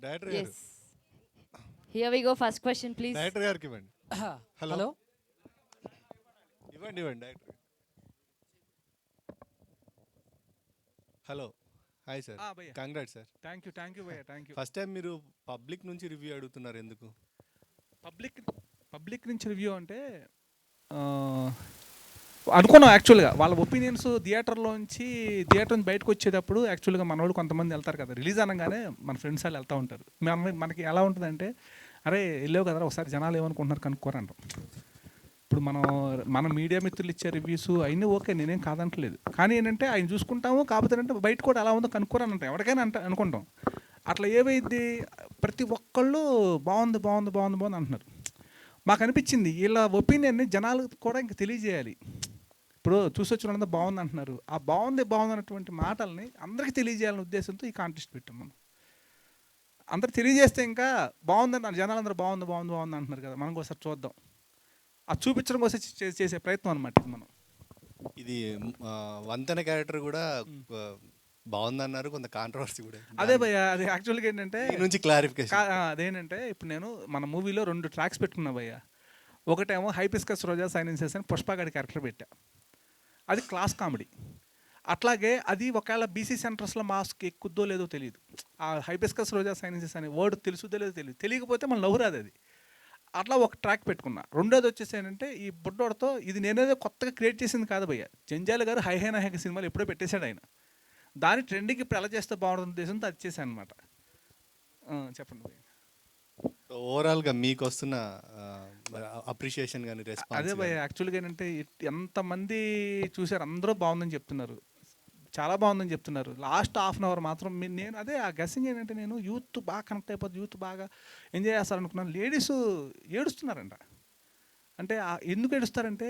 Director గారు Yes. Here we go. First question, please. Director గారికి ఇవ్వండి. హలో హలో ఇవ్వండి ఇవ్వండి డైరెక్టర్. హలో హాయ్ సార్, భయ్య కంగ్రాట్స్ సార్. థ్యాంక్ యూ భయ్య థ్యాంక్ యూ. ఫస్ట్ టైం మీరు పబ్లిక్ నుంచి రివ్యూ అడుగుతున్నారు ఎందుకు? పబ్లిక్ పబ్లిక్ నుంచి రివ్యూ అంటే అనుకున్నాం యాక్చువల్గా వాళ్ళ ఒపీనియన్స్ థియేటర్ నుంచి బయటకు వచ్చేటప్పుడు యాక్చువల్గా మన వాళ్ళు కొంతమంది వెళ్తారు కదా, రిలీజ్ అనగానే మన ఫ్రెండ్స్ వాళ్ళు వెళ్తూ ఉంటారు. మనకి ఎలా ఉంటుందంటే, అరే వెళ్ళావు కదా ఒకసారి జనాలు ఏమనుకుంటున్నారు కనుక్కోరంటాం. ఇప్పుడు మన మీడియా మిత్రులు ఇచ్చే రివ్యూస్ అయినా ఓకే, నేనేం కాదంటలేదు. కానీ ఏంటంటే ఆయన చూసుకుంటాము, కాకపోతే అంటే బయట కూడా ఎలా ఉందో కనుక్కోరని అంటాం, ఎవరికైనా అనుకుంటాం. అట్లా ఏమైంది, ప్రతి ఒక్కళ్ళు బాగుంది బాగుంది బాగుంది బాగుంది అంటున్నారు. మాకు అనిపించింది వీళ్ళ ఒపీనియన్ని జనాలకు కూడా ఇంక తెలియజేయాలి. ఇప్పుడు చూసొచ్చిన వాళ్ళంతా బాగుంది అంటున్నారు, ఆ బాగుంది అన్నటువంటి మాటల్ని అందరికీ తెలియజేయాలనే ఉద్దేశంతో ఈ కాంటెస్ట్ పెట్టాం మనం. అందరు తెలియజేస్తే ఇంకా బాగుందని జనాలు అందరూ బాగుంది బాగుంది బాగుంది అంటున్నారు కదా, మనం ఒకసారి చూద్దాం, అది చూపించడం కోసం చేసే ప్రయత్నం అనమాట మనం. ఇది వంతెన క్యారెక్టర్ కూడా బాగుందన్నారు, కొంత కాంట్రవర్సీ కూడా. అదే భయ్య, అది యాక్చువల్గా ఏంటంటే నుంచి క్లారిఫికేషన్. అదేంటంటే ఇప్పుడు నేను మన మూవీలో 2 ట్రాక్స్ పెట్టుకున్నా భయ్య. ఒకటేమో హైపిస్కస్ రోజా సైలెన్సెస్ అని పుష్పగాడి క్యారెక్టర్ పెట్టా, అది క్లాస్ కామెడీ. అట్లాగే అది ఒకవేళ బీసీ సెంటర్స్లో మాస్క్ ఎక్కుద్దో లేదో తెలియదు, ఆ హైపిస్కస్ రోజా సైలెన్సెస్ అనే వర్డ్ తెలుసుదో లేదో తెలియదు, తెలియకపోతే మన లవ్ రాదు అది. అట్లా ఒక ట్రాక్ పెట్టుకున్నా. రెండోది వచ్చేసి ఏంటంటే ఈ బుడ్డోడితో, ఇది నేనేదో కొత్తగా క్రియేట్ చేసింది కాదు భయ్య, జంజాల గారు హై హై నాయక సినిమాలు ఎప్పుడో పెట్టేశాడు ఆయన. దాని ట్రెండింగ్కి ఇప్పుడు ఎలా చేస్తే బాగుంటుంది ఉద్దేశంతో అది చేశాను అనమాట. చెప్పండి భయ్య. ఓవరాల్గా మీకు వస్తున్న అప్రిషియేషన్ కానీ అదే రెస్పాన్స్? భయ్య, యాక్చువల్గా ఏంటంటే ఎంతమంది చూశారు, అందరూ బాగుందని చెప్తున్నారు, చాలా బాగుందని చెప్తున్నారు. లాస్ట్ హాఫ్ అన్ అవర్ మాత్రం నేను అదే ఆ గెస్సింగ్ ఏంటంటే, నేను యూత్ బాగా కనెక్ట్ అయిపోతుంది, యూత్ బాగా ఎంజాయ్ చేస్తారనుకున్నాను. లేడీస్ ఏడుస్తున్నారంట. అంటే ఎందుకు ఏడుస్తారంటే,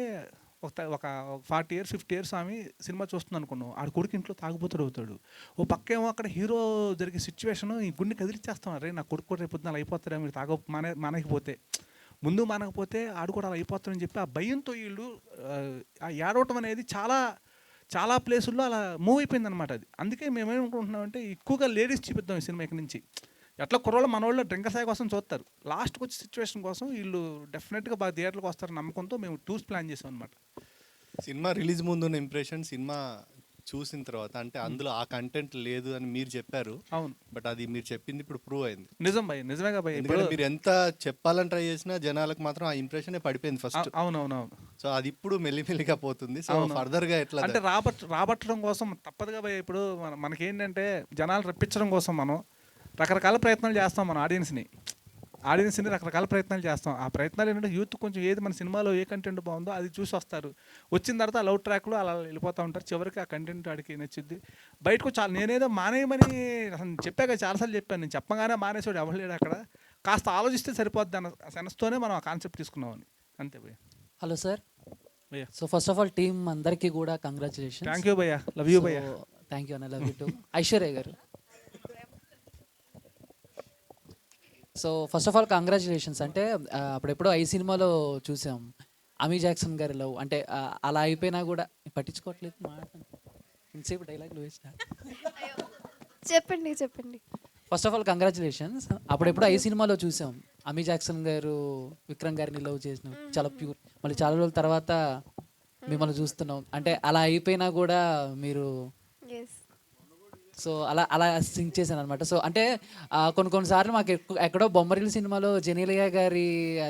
ఒక 40 years 50 years ఆమె సినిమా చూస్తుంది అనుకున్నాం, ఆడ కొడుకు ఇంట్లో తాగుబోతుడు అవుతాడు. ఓ పక్కేమో అక్కడ హీరో జరిగే సిచ్యువేషన్ ఈ గుండె కదిలిచ్చేస్తాం, రే నా కొడుకు కూడా రేపు అలా అయిపోతారా, మీరు మానకపోతే ముందు మానకపోతే ఆడు కూడా అలా అయిపోతాడని చెప్పి ఆ భయంతో వీళ్ళు ఆ ఏడవటం అనేది చాలా చాలా ప్లేసుల్లో అలా మూవ్ అయిపోయింది అనమాట. అది అందుకే మేమేమనుకుంటున్నామంటే ఎక్కువగా లేడీస్ చూపిద్దాం ఈ సినిమా ఇక్కడ నుంచి. ఎట్లా కుర్రోళ్ళు మన వాళ్ళు డ్రింకర్ సాయి కోసం చూస్తారు, లాస్ట్కి వచ్చే సిచ్యువేషన్ కోసం వీళ్ళు డెఫినెట్గా బాగా థియేటర్కి వస్తారని నమ్మకంతో మేము టూర్స్ ప్లాన్ చేసాం అనమాట. సినిమా రిలీజ్ ముందు ఉన్న ఇంప్రెషన్, సినిమా చూసిన తర్వాత అంటే అందులో ఆ కంటెంట్ లేదు అని మీరు చెప్పారు. అవును, బట్ అది మీరు చెప్పింది ఇప్పుడు ప్రూవ్ అయింది. నిజం భయ్, నిజమేగా భయ్. ఎందుకంటే మీరు ఎంత చెప్పాలని ట్రై చేసినా జనాలకు మాత్రం ఆ ఇంప్రెషన్ పడిపోయింది ఫస్ట్. అవునవునవును. సో అది ఇప్పుడు మెల్లిమెల్లిగా పోతుంది. సో ఫర్దర్ గా ఎట్లా అంటే రాబట్టడం కోసం తప్పదుగా భయ్. ఇప్పుడు మనకేంటంటే జనాలు రప్పించడం కోసం మనం రకరకాల ప్రయత్నాలు చేస్తాం, మన ఆడియన్స్ని రకరకాల ప్రయత్నాలు చేస్తాం. ఆ ప్రయత్నాలు ఏంటంటే యూత్ కొంచెం ఏది మన సినిమాలో ఏ కంటెంట్ బాగుందో అది చూసి వస్తారు. వచ్చిన తర్వాత ఆ లవ్ ట్రాక్లో అలా వెళ్ళిపోతూ ఉంటారు. చివరికి ఆ కంటెంట్ ఆడికి నచ్చుద్ది. బయటకు చాలా నేనేదో మానేయమని చెప్పాక చాలాసార్లు చెప్పాను, నేను చెప్పగానే మానేసాడు ఎవరు లేడు అక్కడ, కాస్త ఆలోచిస్తే సరిపోద్ది అన్న సెన్స్తోనే మనం ఆ కాన్సెప్ట్ తీసుకున్నామని. అంతే భయ్య. Hello sir. భయ్య so first of all team అందరికీ కూడా కంగ్రాచులేషన్. థ్యాంక్ యూ భయ్య, లవ్ యూ భయ్య. థ్యాంక్ యూ అన్న, love you too Aishwarya garu. So first of all congratulations. అంటే అప్పుడెప్పుడో ఐ సినిమాలో చూసాం అమీ జాక్సన్ గారి లవ్, అంటే అలా అయిపోయినా కూడా పట్టించుకోవట్లేదు మాట, ఇంతసేపు డైలాగులు వేసిన. చెప్పండి. First of all congratulations. అప్పుడెప్పుడు ఐ సినిమాలో చూసాం అమీ జాక్సన్ గారు విక్రమ్ గారిని లవ్ చేసిన, చాలా ప్యూర్. మళ్ళీ చాలా రోజుల తర్వాత మిమ్మల్ని చూస్తున్నాం, అంటే అలా అయిపోయినా కూడా మీరు సో అలా సింక్ చేశాను అనమాట. సో అంటే కొన్నిసార్లు మాకు ఎక్కడో బొమ్మరిల్లు సినిమాలో జెనీలియా గారి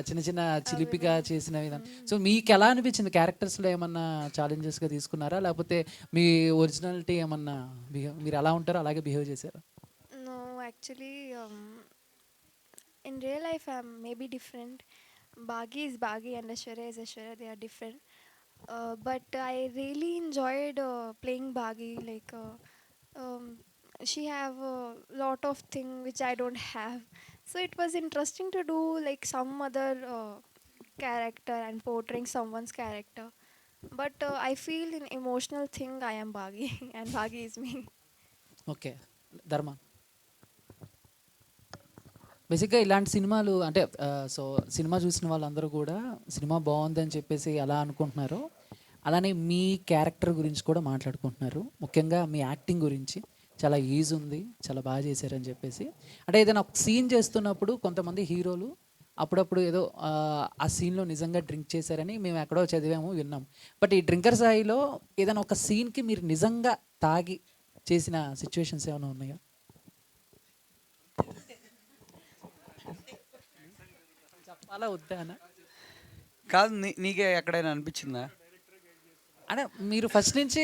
చిన్న చిన్న చిలిపిగా చేసిన విధానం. సో మీకు ఎలా అనిపించింది, క్యారెక్టర్స్లో ఏమన్నా ఛాలెంజెస్గా తీసుకున్నారా, లేకపోతే మీ ఒరిజినాలిటీ ఏమన్నా మీరు ఎలా ఉంటారో అలాగే బిహేవ్ చేశారా? No, actually, in real life I'm maybe different. Bagi is Bagi and Aishwarya is Aishwarya. They are different. But I really enjoyed playing Bagi. Like she have a lot of thing which I don't have. So it was interesting to do like some other character and portraying someone's character. But I feel in emotional thing I am Bagi and Bagi is me. Okay ధర్మ. బేసిక్గా ఇలాంటి సినిమాలు అంటే so cinema చూసిన వాళ్ళందరూ కూడా cinema బాగుందని చెప్పేసి ఎలా అనుకుంటున్నారో అలానే మీ క్యారెక్టర్ గురించి కూడా మాట్లాడుకుంటున్నారు, ముఖ్యంగా మీ యాక్టింగ్ గురించి. చాలా ఈజ్ ఉంది, చాలా బాగా చేశారని చెప్పేసి. అంటే ఏదైనా ఒక సీన్ చేస్తున్నప్పుడు కొంతమంది హీరోలు అప్పుడప్పుడు ఏదో ఆ సీన్లో నిజంగా డ్రింక్ చేశారని మేము ఎక్కడో చదివాము, విన్నాం. బట్ ఈ డ్రింకర్ స్థాయిలో ఏదైనా ఒక సీన్కి మీరు నిజంగా తాగి చేసిన సిచ్యువేషన్స్ ఏమైనా ఉన్నాయా? చెప్పాలా వద్దా అన్న? కాదు, నీకే ఎక్కడైనా అనిపించిందా? అంటే మీరు ఫస్ట్ నుంచి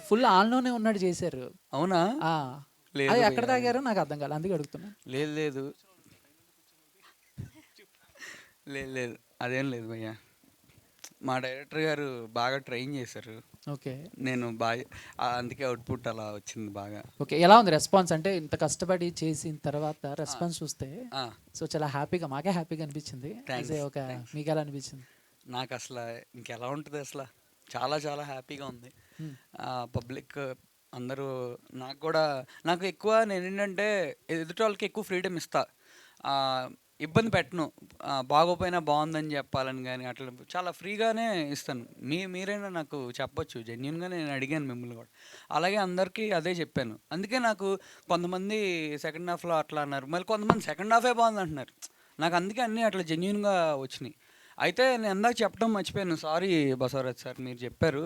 ఫుల్ ఆన్లోనే ఉన్నట్టు చేశారు. అవునా? ఆ, లేదు అది భయ్యా. ఎక్కడ తాగారో నాకు అర్థం కాలేదు, అందుకే అడుగుతున్నా. లేదు లేదు లేదు లేదు, అదేం లేదు భయ్యా. మా డైరెక్టర్ గారు బాగా ట్రైన్ చేశారు. ఓకే నేను బాగా అందుకే అవుట్పుట్ అలా వచ్చింది బాగా. ఓకే, ఎలా ఉంది రెస్పాన్స్? అంటే ఇంత కష్టపడి చేసిన తర్వాత రెస్పాన్స్ చూస్తే ఆ, సో చాలా హ్యాపీగా, మాకే హ్యాపీగా అనిపించింది. Thanks, అదే ఒక మీకు ఎలా అనిపించింది? నాకు అసలు ఇంకెలా ఉంటుంది, అసలు చాలా చాలా హ్యాపీగా ఉంది. పబ్లిక్ అందరూ నాకు ఎక్కువ నేను ఏంటంటే ఎదుటి వాళ్ళకి ఎక్కువ ఫ్రీడమ్ ఇస్తా, ఇబ్బంది పెట్టను. బాగోపోయినా బాగుందని చెప్పాలని కానీ అట్లా చాలా ఫ్రీగానే ఇస్తాను. మీరైనా నాకు చెప్పొచ్చు, జెన్యున్గా నేను అడిగాను మిమ్మల్ని కూడా, అలాగే అందరికీ అదే చెప్పాను. అందుకే నాకు కొంతమంది సెకండ్ హాఫ్లో అట్లా అన్నారు, మళ్ళీ కొంతమంది సెకండ్ హాఫే బాగుంది అంటున్నారు. నాకు అందుకే అన్నీ అట్లా జెన్యున్గా వచ్చినాయి. అయితే నేను ఇందాక చెప్పడం మర్చిపోయాను, సారీ బసవరాజ్ సార్, మీరు చెప్పారు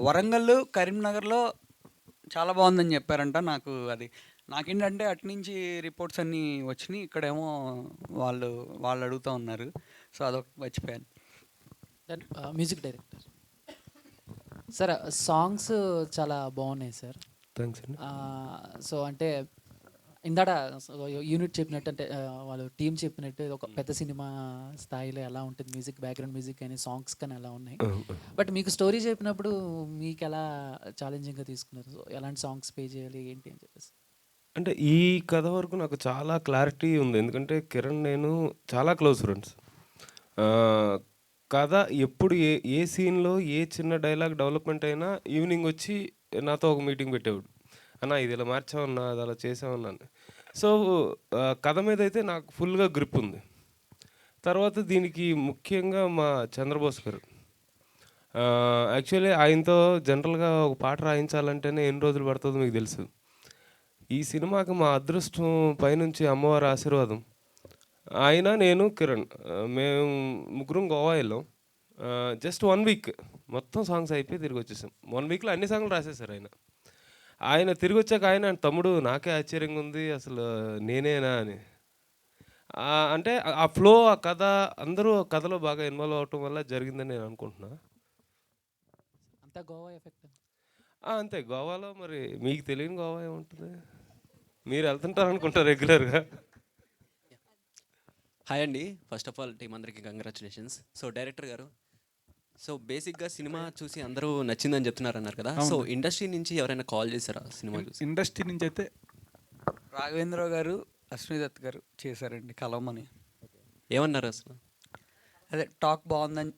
వరంగల్ కరీంనగర్లో చాలా బాగుందని చెప్పారంట. నాకేంటంటే అటునుంచి రిపోర్ట్స్ అన్నీ వచ్చినాయి, ఇక్కడేమో వాళ్ళు అడుగుతూ ఉన్నారు, సో అదొకటి మర్చిపోయాను. Then music director sir, songs చాలా బాగున్నాయి సార్. థ్యాంక్స్ అండి. సో అంటే ఇందాడ యూనిట్ చెప్పినట్టు, అంటే వాళ్ళు టీం చెప్పినట్టు ఇది ఒక పెద్ద సినిమా స్థాయిలో ఎలా ఉంటుంది మ్యూజిక్, బ్యాక్గ్రౌండ్ మ్యూజిక్ కానీ సాంగ్స్ కానీ ఎలా ఉన్నాయి. బట్ మీకు స్టోరీ చెప్పినప్పుడు మీకు ఎలా ఛాలెంజింగ్గా తీసుకున్నారు? సో ఎలాంటి సాంగ్స్ పే చేయాలి ఏంటి అని చెప్పేసి. అంటే ఈ కథ వరకు నాకు చాలా క్లారిటీ ఉంది, ఎందుకంటే కిరణ్ నేను చాలా క్లోజ్ ఫ్రెండ్స్. కథ ఎప్పుడు ఏ సీన్లో ఏ చిన్న డైలాగ్ డెవలప్మెంట్ అయినా ఈవినింగ్ వచ్చి నాతో ఒక మీటింగ్ పెట్టేవాడు, అన్న ఇది ఇలా మార్చామన్నా, అది అలా చేసామన్నాను. సో కథ మీద అయితే నాకు ఫుల్గా గ్రిప్ ఉంది. తర్వాత దీనికి ముఖ్యంగా మా చంద్రబోస్ గారు, యాక్చువల్లీ ఆయనతో జనరల్గా ఒక పాట రాయించాలంటేనే ఎన్ని రోజులు పడుతుందో మీకు తెలుసు. ఈ సినిమాకి మా అదృష్టం పైనుంచి అమ్మవారి ఆశీర్వాదం. ఆయన, నేను, కిరణ్ మేము ముగ్గురం గోవా వెళ్ళాం. జస్ట్ 1 వీక్ మొత్తం సాంగ్స్ అయిపోయి తిరిగి వచ్చేసాం. 1 వీక్లో అన్ని సాంగ్లు రాసేసారు ఆయన తిరిగి వచ్చాక ఆయన తమ్ముడు నాకే ఆశ్చర్యంగా ఉంది, అసలు నేనేనా అని. అంటే ఆ ఫ్లో, ఆ కథ, అందరూ కథలో బాగా ఇన్వాల్వ్ అవటం వల్ల జరిగిందని నేను అనుకుంటున్నా. అంతా గోవా ఎఫెక్ట్. అంతే, గోవాలో మరి మీకు తెలియని గోవా ఏముంటుంది, మీరు వెళ్తుంటారు అనుకుంటా రెగ్యులర్గా. హాయ్ అండి, ఫస్ట్ ఆఫ్ ఆల్ టీం అందరికీ కంగ్రాచులేషన్స్. సో డైరెక్టర్ గారు, సో బేసిక్గా సినిమా చూసి అందరూ నచ్చిందని చెప్తున్నారు అన్నారు కదా, సో ఇండస్ట్రీ నుంచి ఎవరైనా కాల్ చేశారా సినిమా చూసి? ఇండస్ట్రీ నుంచి అయితే రాఘవేంద్ర గారు, అశ్విదత్ గారు చేశారండి కలవమని. ఏమన్నారు అసలు? అదే టాక్ బాగుందని,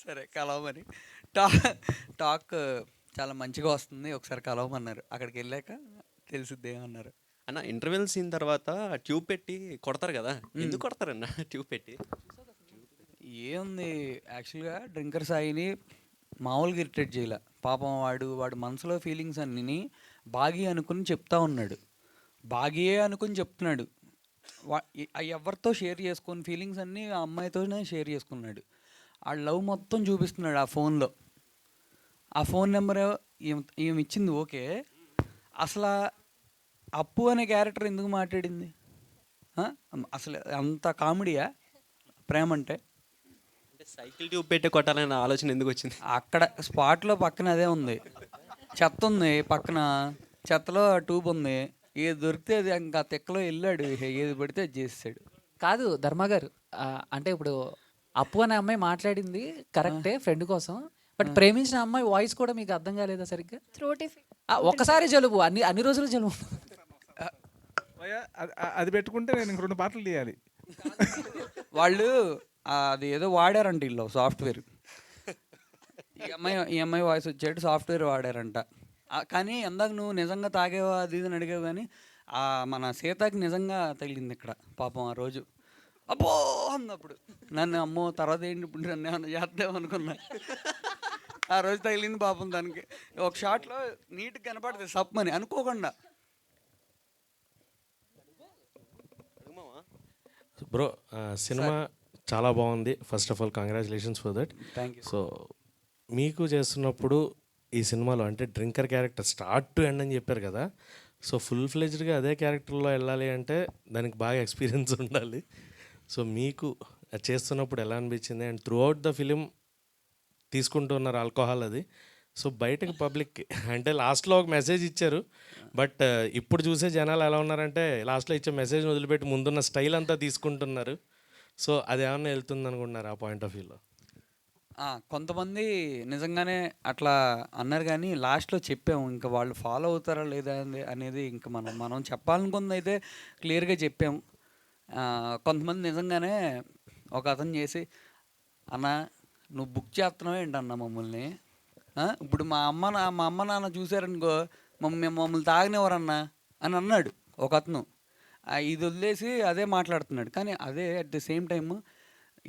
సరే కలవమని, టాక్ చాలా మంచిగా వస్తుంది, ఒకసారి కలవమన్నారు. అక్కడికి వెళ్ళాక తెలిసిద్ది ఏమన్నారు. అన్న ఇంటర్వెల్ సీన్ తర్వాత ట్యూబ్ పెట్టి కొడతారు కదా, ఎందుకు కొడతారన్న ట్యూబ్ పెట్టి? ఏముంది, యాక్చువల్గా డ్రింకర్ సాయిని మామూలుగా ఇరిటేట్ చేయాల. పాపం వాడు మనసులో ఫీలింగ్స్ అన్నీ బాగి అనుకుని చెప్తా ఉన్నాడు, బాగియే అనుకుని చెప్తున్నాడు. ఎవరితో షేర్ చేసుకుని ఫీలింగ్స్ అన్నీ ఆ అమ్మాయితోనే షేర్ చేసుకున్నాడు. ఆ లవ్ మొత్తం చూపిస్తున్నాడు ఆ ఫోన్లో. ఆ ఫోన్ నెంబర్ ఏమి ఇచ్చింది ఓకే, అసలు అప్పు అనే క్యారెక్టర్ ఎందుకు మాట్లాడింది? అసలు అంత కామెడీయా ప్రేమ అంటే? సైకిల్ ట్యూబ్ పెట్టి కొట్టాలనే ఆలోచన ఎందుకు వచ్చింది? అక్కడ స్పాట్లో పక్కన అదే ఉంది, చెత్త ఉంది పక్కన, చెత్తలో ట్యూబ్ ఉంది, ఏది దొరికితే అది ఇంకా తెక్కలో వెళ్ళాడు, ఏది పడితే అది చేసాడు. కాదు ధర్మ గారు, అంటే ఇప్పుడు అప్పు అనే అమ్మాయి మాట్లాడింది కరెక్టే ఫ్రెండ్ కోసం, బట్ ప్రేమించిన అమ్మాయి వాయిస్ కూడా మీకు అర్థం కాలేదా సరిగ్గా? throat ఒక్కసారి జలుబు, అన్ని రోజులు జలుబు. అది పెట్టుకుంటే నేను ఇంక 2 పాటలు తీయాలి. వాళ్ళు అది ఏదో వాడారంట వీళ్ళు సాఫ్ట్వేర్, ఈ అమ్మాయి వాయిస్ వచ్చేట్టు సాఫ్ట్వేర్ వాడారంట. కానీ ఇందాక నువ్వు నిజంగా తాగేవా అది ఇది అని అడిగావు, కానీ మన సీతకి నిజంగా తగిలింది ఇక్కడ పాపం ఆ రోజు. అబ్బో అన్నప్పుడు నన్ను, అమ్మో తర్వాత ఏంటి ఇప్పుడు నన్ను ఏమన్నా చేద్దామనుకున్నా. ఆ రోజు తగిలింది పాపం దానికి. ఒక షాట్లో నీట్గా కనపడుతుంది సప్మని అనుకోకుండా. బ్రో సినిమా చాలా బాగుంది. First of all congratulations for that. Thank you. So మీకు చేస్తున్నప్పుడు ఈ సినిమాలో అంటే drinker character start to end అని చెప్పారు కదా, సో ఫుల్ ఫ్లెజ్డ్గా అదే క్యారెక్టర్లో వెళ్ళాలి అంటే దానికి బాగా ఎక్స్పీరియన్స్ ఉండాలి. సో మీకు అది చేస్తున్నప్పుడు ఎలా అనిపించింది? And through out the film తీసుకుంటున్నారు ఆల్కహాల్ అది, సో బయటకు పబ్లిక్కి అంటే లాస్ట్లో ఒక మెసేజ్ ఇచ్చారు, బట్ ఇప్పుడు చూసే జనాలు ఎలా ఉన్నారంటే లాస్ట్లో ఇచ్చే మెసేజ్ని వదిలిపెట్టి ముందున్న స్టైల్ అంతా తీసుకుంటున్నారు. సో అది ఏమన్నా వెళ్తుంది అనుకుంటున్నారు ఆ పాయింట్ ఆఫ్ వ్యూలో? కొంతమంది నిజంగానే అట్లా అన్నారు, కానీ లాస్ట్లో చెప్పాము. ఇంకా వాళ్ళు ఫాలో అవుతారా లేదా అనేది ఇంకా మనం చెప్పాలనుకుంది అయితే క్లియర్గా చెప్పాము. కొంతమంది నిజంగానే ఒక అతను చేసి, అన్న నువ్వు బుక్ చేస్తున్నావు ఏంటన్నా మమ్మల్ని, ఇప్పుడు మా అమ్మ నాన్న చూసారనుకో మమ్మల్ని తాగనివ్వరన్నా అని అన్నాడు ఒక అతను. ఇది వదిలేసి అదే మాట్లాడుతున్నాడు. కానీ అదే అట్ ది సేమ్ టైమ్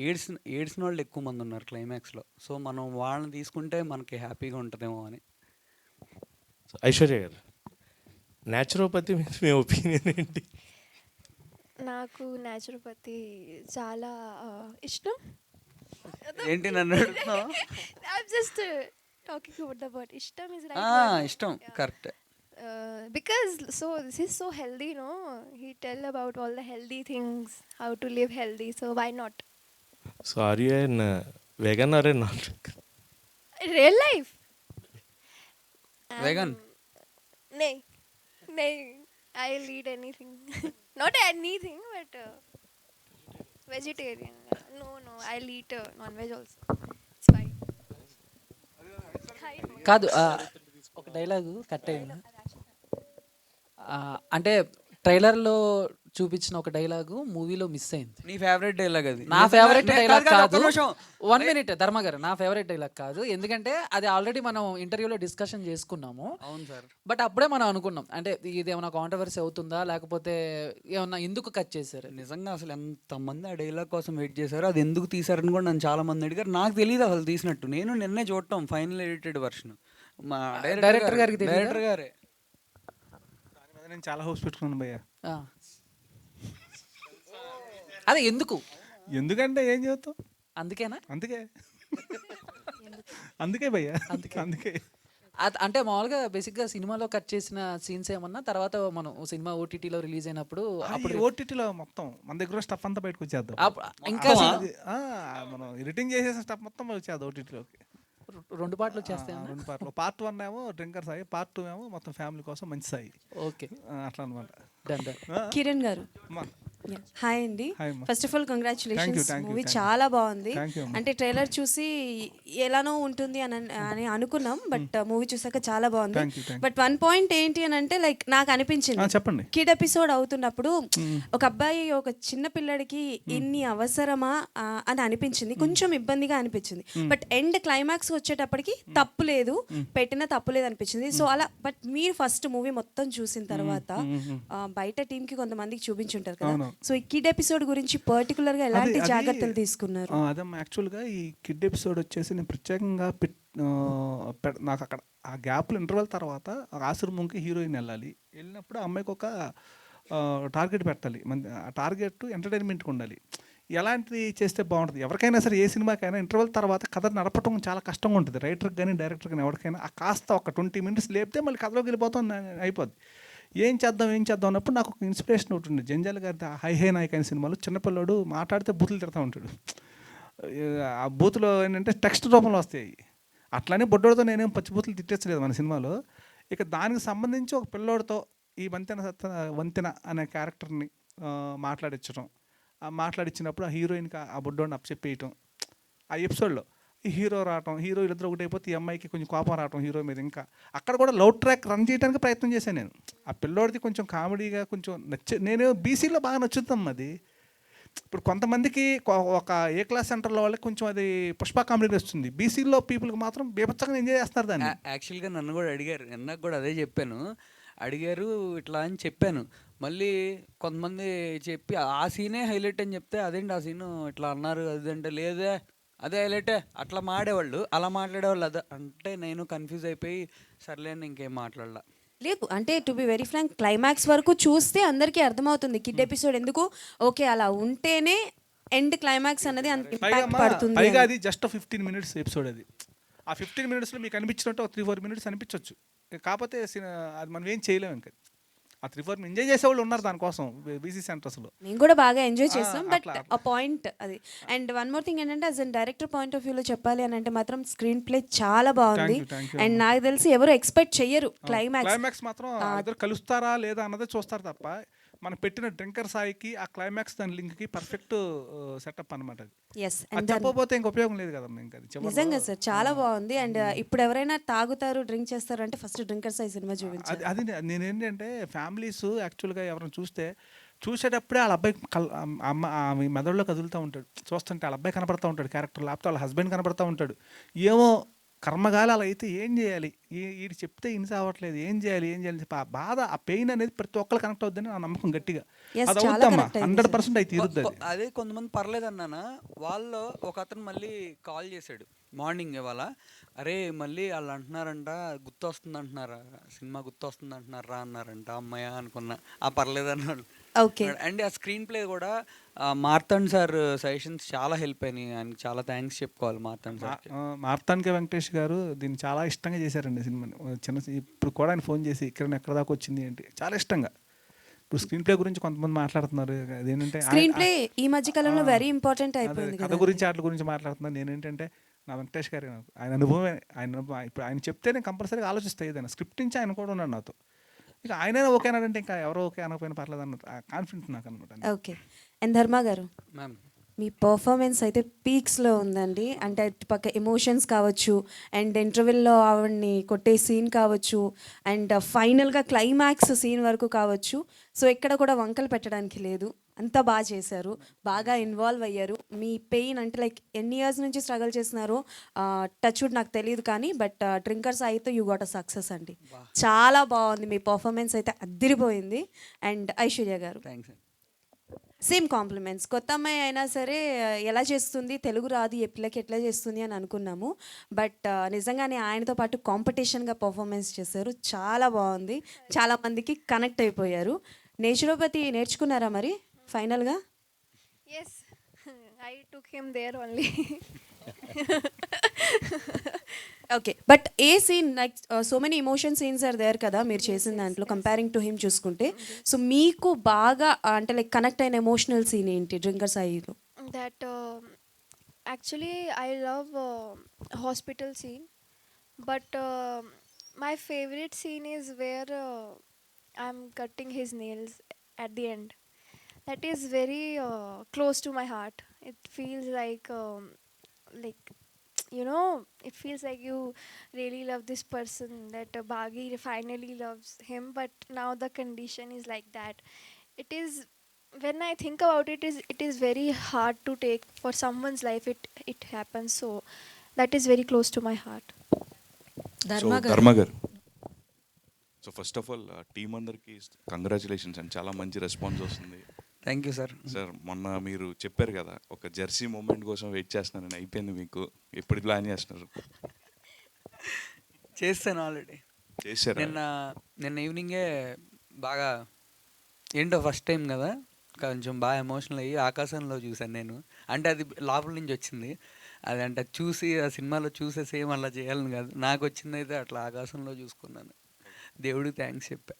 ఏడ్చిన వాళ్ళు ఎక్కువ మంది ఉన్నారు క్లైమాక్స్లో. సో మనం వాళ్ళని తీసుకుంటే మనకి హ్యాపీగా ఉంటుందేమో అని. ఐశ్వర్య గారు, న్యాచురోపతి మీద మీ ఒపీనియన్ ఏంటి? నాకు న్యాచురోపతి చాలా ఇష్టం. ఏంటి నన్ను అడుగుతున్నావు? I'm just talking about the word. Ishtam is right word. ఇష్టం, correct. Because so this is so healthy, no? He tell about all the healthy things, how to live healthy. So why not? So are you an vegan or a not? Real life. Vegan? Nay. I'll eat anything. Not anything, but vegetarian. No, I'll eat non-veg also. It's fine. కాదు, ఒక dialogue cut అయింది. అంటే ట్రైలర్లో చూపించిన ఒక dialogue మూవీలో miss అయింది. నీ ఫేవరెట్ డైలాగ్ అది? నా ఫేవరెట్ డైలాగ్ కాదు. నిమిషం. 1 minute ధర్మ గారు, నా ఫేవరెట్ డైలాగ్ కాదు. ఎందుకంటే అది ఆల్రెడీ మనం ఇంటర్వ్యూలో డిస్కషన్ చేసుకున్నాము. అవును సార్. బట్ అప్పుడే మనం అనుకున్నాం అంటే ఇది ఏమైనా కాంట్రవర్సీ అవుతుందా, లేకపోతే ఏమన్నా ఎందుకు కట్ చేశారు. నిజంగా అసలు ఎంతమంది ఆ డైలాగ్ కోసం వెయిట్ చేశారు, అది ఎందుకు తీశారని కూడా నన్ను చాలా మంది అడిగారు. నాకు తెలియదు అసలు తీసినట్టు. నేను నిన్నే చూడటం ఫైనల్ ఎడిటెడ్ వర్షన్. మా డైరెక్టర్ గారికి తెలీదా? డైరెక్టర్ గారే. దాని మీద నేను చాలా హోప్స్ పెట్టుకున్నాను భయ్య. అదే ఎందుకు? ఎందుకంటే ఏం చేస్తాం, అందుకేనా? అందుకే భయ్య, అందుకే. అంటే మామూలుగా బేసిక్గా సినిమాలో కట్ చేసిన సీన్స్ ఏమన్నా తర్వాత మనం సినిమా ఓటీటీలో రిలీజ్ అయినప్పుడు అప్పుడు ఓటీటీలో మొత్తం మన దగ్గర స్టఫ్ అంతా బయటకు వచ్చేద్దాం. ఇంకా మనం ఎడిటింగ్ చేసేసిన స్టఫ్ మొత్తం వచ్చేది ఓటీటీలోకి. 2 పార్ట్లు వచ్చేస్తాయి. 2 పార్ట్లు. పార్ట్ 1 ఏమో డ్రింకర్ సాయి, పార్ట్ 2 ఏమో మొత్తం ఫ్యామిలీ కోసం మంచి సాయి. ఓకే, అట్లా అనమాట. కిరణ్ గారు హాయ్ అండి. First of all congratulations, movie చాలా బాగుంది. అంటే ట్రైలర్ చూసి ఎలానో ఉంటుంది అని అనుకున్నాం, బట్ మూవీ చూసాక చాలా బాగుంది. బట్ 1 పాయింట్ ఏంటి అని అంటే లైక్ నాకు అనిపించింది, చెప్పండి, కిడ్ ఎపిసోడ్ అవుతున్నప్పుడు ఒక అబ్బాయి ఒక చిన్న పిల్లడికి ఇన్ని అవసరమా అని అనిపించింది, కొంచెం ఇబ్బందిగా అనిపించింది. బట్ ఎండ్ క్లైమాక్స్ వచ్చేటప్పటికి తప్పు లేదు, పెట్టిన తప్పు లేదు అనిపించింది. సో అలా. బట్ మీరు ఫస్ట్ మూవీ మొత్తం చూసిన తర్వాత బయట టీంకి కొంతమందికి చూపించుంటారు కదా, సో ఈ కిడ్ ఎపిసోడ్ గురించి పర్టికులర్ గా ఎలాంటి జాగ్రత్తలు తీసుకున్నారు? అదమ్మా, యాక్చువల్గా ఈ కిడ్ ఎపిసోడ్ వచ్చేసి నేను ప్రత్యేకంగా నాకు అక్కడ ఆ గ్యాప్లో ఇంటర్వెల్ తర్వాత ఆశ్రమంకి హీరోయిన్ వెళ్ళినప్పుడు ఆ అమ్మాయికి ఒక టార్గెట్ పెట్టాలి. ఆ టార్గెట్ ఎంటర్టైన్మెంట్కి ఉండాలి. ఎలాంటిది చేస్తే బాగుంటుంది? ఎవరికైనా సరే, ఏ సినిమాకైనా ఇంటర్వెల్ తర్వాత కథ నడపటం చాలా కష్టంగా ఉంటుంది. రైటర్కి కానీ డైరెక్టర్కి కానీ ఎవరికైనా ఆ కాస్త ఒక 20 minutes లేపితే మళ్ళీ కథలోకి వెళ్ళిపోతాం, అయిపోద్ది. ఏం చేద్దాం అన్నప్పుడు నాకు ఒక ఇన్స్పిరేషన్ ఒకటి ఉంది. జంజాల్ గారి హై హే నాయక్ అనే సినిమాలో చిన్నపిల్లడు మాట్లాడితే బూతులు తిడతా ఉంటాడు. ఆ బూతులు ఏంటంటే టెక్స్ట్ రూపంలో వస్తాయి. అట్లానే బొడ్డోడితో నేనేం పచ్చిబూతులు తిట్టేచ్చలేదు మన సినిమాలో. ఇక దానికి సంబంధించి ఒక పిల్లోడితో ఈ వంతెన అనే క్యారెక్టర్ని మాట్లాడించడం, మాట్లాడించినప్పుడు ఆ హీరోయిన్కి ఆ బొడ్డోడిని అప్పచెప్పేయటం. ఆ ఎపిసోడ్లో ఈ హీరో రావటం, హీరో ఇద్దరు ఒకటి అయిపోతే ఈ అమ్మాయికి కొంచెం కోపం రావటం హీరో మీద. ఇంకా అక్కడ కూడా లవ్ ట్రాక్ రన్ చేయడానికి ప్రయత్నం చేశాను నేను. ఆ పిల్లోడిది కొంచెం కామెడీగా కొంచెం నేను బీసీలో బాగా నచ్చుతాం అది. ఇప్పుడు కొంతమందికి ఒక ఏ క్లాస్ సెంటర్లో వాళ్ళకి కొంచెం అది పుష్ప కామెడీ వస్తుంది, బీసీలో పీపుల్కి మాత్రం బీభత్సంగా ఎంజాయ్ చేస్తారు దాన్ని. యాక్చువల్గా నన్ను కూడా అడిగారు, నాకు కూడా అదే చెప్పాను. అడిగారు ఇట్లా అని చెప్పాను. మళ్ళీ కొంతమంది చెప్పి ఆ సీనే హైలైట్ అని చెప్తే అదేంటి ఆ సీను ఇట్లా అన్నారు అదంటే, లేదే అదే హైలైటే. అట్లా మాడేవాళ్ళు, అలా మాట్లాడేవాళ్ళు. అదే అంటే నేను కన్ఫ్యూజ్ అయిపోయి సర్లే అని ఇంకేం మాట్లాడలా. లేదు అంటే to be very frank climax వరకు చూస్తే అందరికీ అర్థమవుతుంది కిడ్ ఎపిసోడ్ ఎందుకు ఓకే అలా ఉంటేనే ఎండ్ క్లైమాక్స్ అన్నది అంత ఇంపాక్ట్ పడుతుంది పైగా అని. అది జస్ట్ 15 మినిట్స్ ఎపిసోడ్ అది. ఆ 15 మినిట్స్లో మీకు అనిపించినట్టు ఒక 3-4 మినిట్స్ అనిపించవచ్చు. కాకపోతే అది మనం ఏం చేయలేము ఇంకా. ఆ 3-4 ఎంజాయ్ చేసేవాళ్ళు ఉన్నారు దానికోసం బీసీ సెంటర్స్లో. మేము కూడా బాగా ఎంజాయ్ చేస్తాం బట్ అట్లా. ఆ పాయింట్ అది. అండ్ వన్ మోర్ థింగ్ ఏంటంటే as an director point of వ్యూలో చెప్పాలి అని అంటే మాత్రం స్క్రీన్ ప్లే చాలా బాగుంది. Thank you, అండ్ నాకు తెలిసి ఎవరు ఎక్స్పెక్ట్ చెయ్యరు క్లైమాక్స్. క్లైమాక్స్ మాత్రం ఇద్దరు కలుస్తారా లేదా అన్నదే చూస్తారు తప్ప మనం పెట్టిన డ్రింకర్ సాయికి ఆ క్లైమాక్స్ దాని లింక్కి పర్ఫెక్ట్ సెటప్ అనమాట అది. ఎస్ అది చెప్పకపోతే ఇంక ఉపయోగం లేదు కదా ఇంకా అది చివరిలో. నిజంగా సార్ చాలా బాగుంది. అండ్ ఇప్పుడు ఎవరైనా తాగుతారు డ్రింక్ చేస్తారు అంటే ఫస్ట్ డ్రింకర్స్ అయి సినిమా చూపించారు. అది నేనేంటంటే ఫ్యామిలీస్ యాక్చువల్గా ఎవరైనా చూసేటప్పుడే వాళ్ళ అబ్బాయి అమ్మ ఆమె మెదడులో కదులుతూ ఉంటాడు. చూస్తుంటే వాళ్ళ అబ్బాయి కనపడతా ఉంటాడు క్యారెక్టర్, లేకపోతే వాళ్ళ హస్బెండ్ కనపడతా ఉంటాడు. ఏమో కర్మగాలి అలా అయితే ఏం చేయాలి, వీడు చెప్తే ఇన్ని సావట్లేదు, ఏం చేయాలి చెప్పి ఆ బాధ, ఆ పెయిన్ అనేది ప్రతి ఒక్కరు కనెక్ట్ అవుద్దని నా నమ్మకం గట్టిగా. అది అవుద్దమ్మా 100% అయితే తీరుద్ది అది. అదే కొంతమంది పర్లేదు అన్నానా, వాళ్ళు ఒక అతను మళ్ళీ కాల్ చేశాడు మార్నింగ్ ఇవాళ, అరే మళ్ళీ వాళ్ళు అంటున్నారంట గుర్తొస్తుంది అంటున్నారా, సినిమా గుర్తొస్తుంది అంటున్నారా అన్నారంట. అమ్మాయ అనుకున్నా, ఆ పర్లేదు అన్నాడు. ఓకే. అండ్ ఆ స్క్రీన్ ప్లే కూడా మార్తాండ్ సార్ సజెషన్స్ చాలా హెల్ప్ అయినాయి. ఆయనకి చాలా థ్యాంక్స్ చెప్పుకోవాలి మార్తాండ్ సార్. మార్తాండ్ కే వెంకటేష్ గారు దీన్ని చాలా ఇష్టంగా చేశారండి సినిమాని. ఇప్పుడు కూడా ఆయన ఫోన్ చేసి ఇక్కడ ఎక్కడ దాకా వచ్చింది ఏంటి చాలా ఇష్టంగా. ఇప్పుడు స్క్రీన్ ప్లే గురించి కొంతమంది మాట్లాడుతున్నారు. అదేంటంటే స్క్రీన్ ప్లే ఈ మధ్య కాలంలో వెరీ ఇంపార్టెంట్ అయిపోయింది కథ గురించి వాటి గురించి మాట్లాడుతున్నాను. నేనేంటంటే నా వెంకటేష్ గారు ఆయన అనుభవమే, ఇప్పుడు ఆయన చెప్తే నేను కంపల్సరీగా ఆలోచిస్తాను. ఏదైనా స్క్రిప్ట్ నుంచి ఆయన కూడా ఉన్నాడు నాతో. ఇక ఆయనైనా ఓకే అన్నాడంటే ఇంకా ఎవరో ఓకే అనకపోయినా పర్లేదు అన్నట్టు కాన్ఫిడెంట్ నాకు అనమాట. ఓకే. అండ్ ధర్మ గారు మ్యామ్ మీ పర్ఫార్మెన్స్ అయితే పీక్స్లో ఉందండి. అంటే అటుపక్క ఎమోషన్స్ కావచ్చు, అండ్ ఇంటర్వెల్లో ఆవిడ్ని కొట్టే సీన్ కావచ్చు, అండ్ ఫైనల్గా క్లైమాక్స్ సీన్ వరకు కావచ్చు. సో ఎక్కడ కూడా వంకలు పెట్టడానికి లేదు, అంతా బాగా చేశారు, బాగా ఇన్వాల్వ్ అయ్యారు. మీ పెయిన్ అంటే లైక్ ఎన్ని ఇయర్స్ నుంచి స్ట్రగుల్ చేస్తున్నారో టచ్ వుడ్ నాకు తెలియదు కానీ బట్ డ్రింకర్స్ అయితే యూ గాట్ అ సక్సెస్ అండి. చాలా బాగుంది మీ పర్ఫార్మెన్స్ అయితే, అద్దిరిపోయింది. అండ్ ఐశ్వర్య గారు థ్యాంక్స్ అండి. Same compliments. కొత్త అమ్మాయి అయినా సరే ఎలా చేస్తుంది, తెలుగు రాదు ఏ పిల్లకి ఎట్లా చేస్తుంది అని అనుకున్నాము. బట్ నిజంగానే ఆయనతో పాటు కాంపిటీషన్గా పర్ఫార్మెన్స్ చేశారు, చాలా బాగుంది, చాలా మందికి కనెక్ట్ అయిపోయారు. నేచురోపతి నేర్చుకున్నారా మరి ఫైనల్గా? Yes, I took him there only. Okay. But a scene like so many emotion scenes are there కదా మీరు చేసిన దాంట్లో కంపేరింగ్ టు హిమ్ చూసుకుంటే. సో మీకు బాగా అంటే లైక్ కనెక్ట్ అయిన ఎమోషనల్ సీన్ ఏంటి డ్రింకర్ సాయిలో? That actually I love hospital scene, but my favorite scene is where I'm cutting his nails at the end. That is very close to my heart. It feels like you know, it feels like you really love this person, that Bagi finally loves him, but now the condition is like that. It is, when I think about it, it is very hard to take for someone's life. It happens, so that is very close to my heart. ధర్మ గారు, so first of all team అందరికి congratulations and చాలా మంచి response వస్తుంది. Thank you sir. Sir మొన్న మీరు చెప్పారు కదా ఒక జెర్సీ మూమెంట్ కోసం వెయిట్ చేస్తున్నానని, అయిపోయింది మీకు? ఎప్పుడు ప్లాన్ చేస్తున్నారు? చేస్తాను ఆల్రెడీ. చేశారు? నిన్న ఈవినింగే బాగా ఏంటో ఫస్ట్ టైం కదా, కొంచెం బాగా ఎమోషనల్ అయ్యి ఆకాశంలో చూశాను నేను. అంటే అది లోపల నుంచి వచ్చింది. అది అంటే చూసి ఆ సినిమాలో చూసే సేమ్ అలా చేయాలని కాదు, నాకు వచ్చింది అయితే అట్లా ఆకాశంలో చూసుకున్నాను. దేవుడికి థ్యాంక్స్ చెప్పా.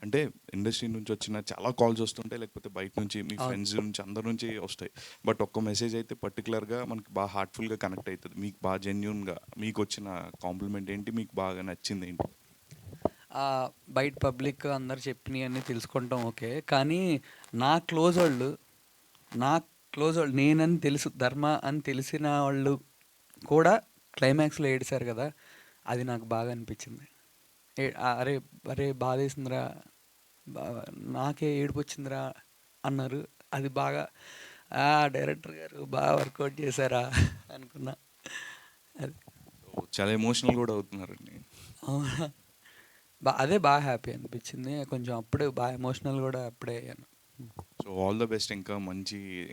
అంటే ఇండస్ట్రీ నుంచి వచ్చిన చాలా కాల్స్ వస్తుంటాయి, లేకపోతే బయట నుంచి మీ ఫ్రెండ్స్ నుంచి అందరి నుంచి వస్తాయి. బట్ ఒక్క మెసేజ్ అయితే పర్టికులర్గా మనకి బాగా హార్ట్ఫుల్గా కనెక్ట్ అవుతుంది. మీకు బాగా జెన్యూన్గా మీకు వచ్చిన కాంప్లిమెంట్ ఏంటి, మీకు బాగా నచ్చింది ఏంటి? బయట పబ్లిక్ అందరు చెప్పినవి అన్నీ తెలుసుకుంటాం ఓకే, కానీ నా క్లోజ్ వాళ్ళు నేనని తెలుసు, ధర్మ అని తెలిసిన వాళ్ళు కూడా క్లైమాక్స్లో ఏడిశారు కదా, అది నాకు బాగా అనిపించింది. అరే అరే బాధేసిందిరా, నాకే ఏడుపు వచ్చిందిరా అన్నారు. అది బాగా డైరెక్టర్ గారు బాగా వర్కౌట్ చేశారా అనుకున్నా. అది చాలా ఎమోషనల్ కూడా అవుతున్నారండి. అవునా, అదే బాగా హ్యాపీ అనిపించింది. కొంచెం అప్పుడే బాగా ఎమోషనల్ కూడా అప్పుడే అయ్యాను. సో ఆల్ ద బెస్ట్,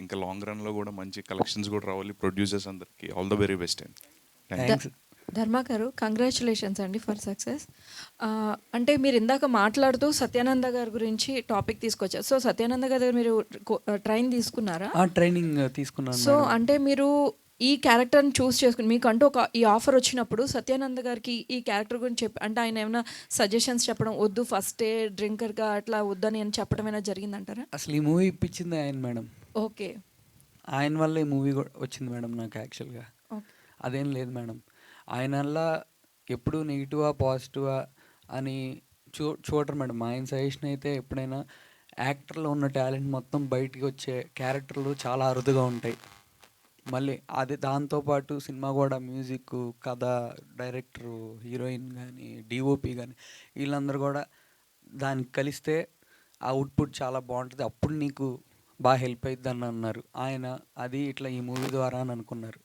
ఇంకా లాంగ్ రన్లో కూడా మంచి కలెక్షన్స్ కూడా రావాలి ప్రొడ్యూసర్స్ అందరికి. ఆల్ ద వెరీ బెస్ట్ అండి. థ్యాంక్స్. ధర్మ గారు, కంగ్రాచులేషన్స్ అండి ఫర్ సక్సెస్. అంటే మీరు ఇందాక మాట్లాడుతూ సత్యానంద గారి గురించి టాపిక్ తీసుకొచ్చారు. సో సత్యానంద గారి దగ్గర మీరు ట్రైన్ తీసుకున్నారా? ట్రైనింగ్ తీసుకున్నాను. సో అంటే మీరు ఈ క్యారెక్టర్ని చూస్ చేసుకుని మీకంటూ ఈ ఆఫర్ వచ్చినప్పుడు సత్యానంద గారికి ఈ క్యారెక్టర్ గురించి అంటే ఆయన ఏమైనా సజెషన్స్ చెప్పడం, వద్దు ఫస్టే డ్రింకర్గా అట్లా వద్దని అని చెప్పడం ఏమైనా జరిగిందంటారా? అసలు ఈ మూవీ ఇప్పించింది ఆయన మేడం. ఓకే. ఆయన వల్ల ఈ మూవీ వచ్చింది మేడం నాకు యాక్చువల్గా. అదేం లేదు మేడం, ఆయన వల్ల ఎప్పుడు నెగిటివా పాజిటివా అని చూడరు మేడం. ఆయన సజెషన్ అయితే ఎప్పుడైనా యాక్టర్లో ఉన్న టాలెంట్ మొత్తం బయటికి వచ్చే క్యారెక్టర్లు చాలా అరుదుగా ఉంటాయి. మళ్ళీ అది దాంతోపాటు సినిమా కూడా మ్యూజిక్, కథ, డైరెక్టరు, హీరోయిన్ కానీ డిఓపి కానీ వీళ్ళందరూ కూడా దానికి కలిస్తే ఆ అవుట్పుట్ చాలా బాగుంటుంది, అప్పుడు నీకు బాగా హెల్ప్ అవుతుంది అని అన్నారు ఆయన. అది ఇట్లా ఈ మూవీ ద్వారా అని అనుకున్నారు.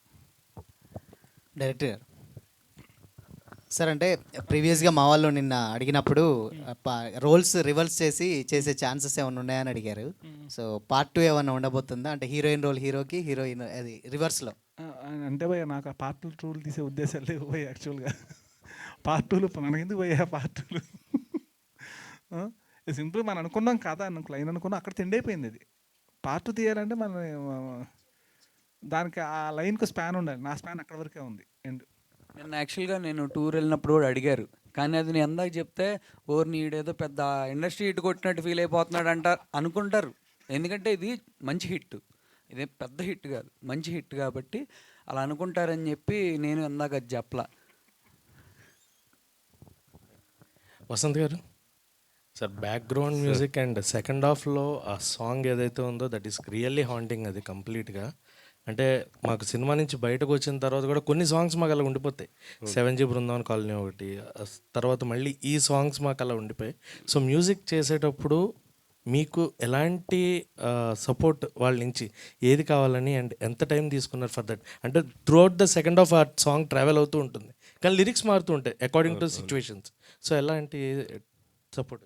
డైరెక్టర్ గారు సార్, అంటే ప్రీవియస్గా మా వాళ్ళు నిన్న అడిగినప్పుడు రోల్స్ రివర్స్ చేసే ఛాన్సెస్ ఏమైనా ఉన్నాయని అడిగారు. సో పార్ట్ 2 ఏమైనా ఉండబోతుందా? అంటే హీరోయిన్ రోల్ హీరోకి, హీరోయిన్ అది రివర్స్లో. అంటే భయ్య నాకు ఆ పార్ట్ 2 తీసే ఉద్దేశాలు లేవు భయ్య. యాక్చువల్గా పార్ట్ 2లో మనకెందుకు భయ్య పార్ట్ 2? సింపుల్ మనం అనుకున్నాం కదా, లైన్ అనుకున్నాం, అక్కడ తిండి అయిపోయింది. అది పార్ట్ 2 తీయాలంటే మన దానికి ఆ లైన్కి స్పాన్ ఉండాలి. నా స్పాన్ అక్కడ వరకే ఉంది. ఎండ్ నేను టూర్ వెళ్ళినప్పుడు కూడా అడిగారు, కానీ అది నేను ఎందాక చెప్తే నీడేదో పెద్ద ఇండస్ట్రీ హిట్ కొట్టినట్టు ఫీల్ అయిపోతున్నాడు అనుకుంటారు. ఎందుకంటే ఇది మంచి హిట్, ఇదే పెద్ద హిట్ కాదు, మంచి హిట్ కాబట్టి అలా అనుకుంటారని చెప్పి నేను ఎందాక అది చెప్పలా. వసంత్ గారు sir, background music and second హాఫ్లో ఆ సాంగ్ ఏదైతే ఉందో దట్ ఈస్ రియల్లీ హాంటింగ్. అది కంప్లీట్గా అంటే మాకు సినిమా నుంచి బయటకు వచ్చిన తర్వాత కూడా కొన్ని సాంగ్స్ మాకు అలా ఉండిపోతాయి. 7G బృందావన్ కాలనీ ఒకటి, తర్వాత మళ్ళీ ఈ సాంగ్స్ మాకు అలా ఉండిపోయాయి. సో మ్యూజిక్ చేసేటప్పుడు మీకు ఎలాంటి సపోర్ట్ వాళ్ళ నుంచి ఏది కావాలని అండ్ ఎంత టైం తీసుకున్నారు ఫర్ దట్? అంటే through out the second half ఆ సాంగ్ ట్రావెల్ అవుతూ ఉంటుంది, కానీ లిరిక్స్ మారుతూ ఉంటాయి అకార్డింగ్ టు సిచ్యువేషన్స్. సో ఎలాంటి సపోర్ట్?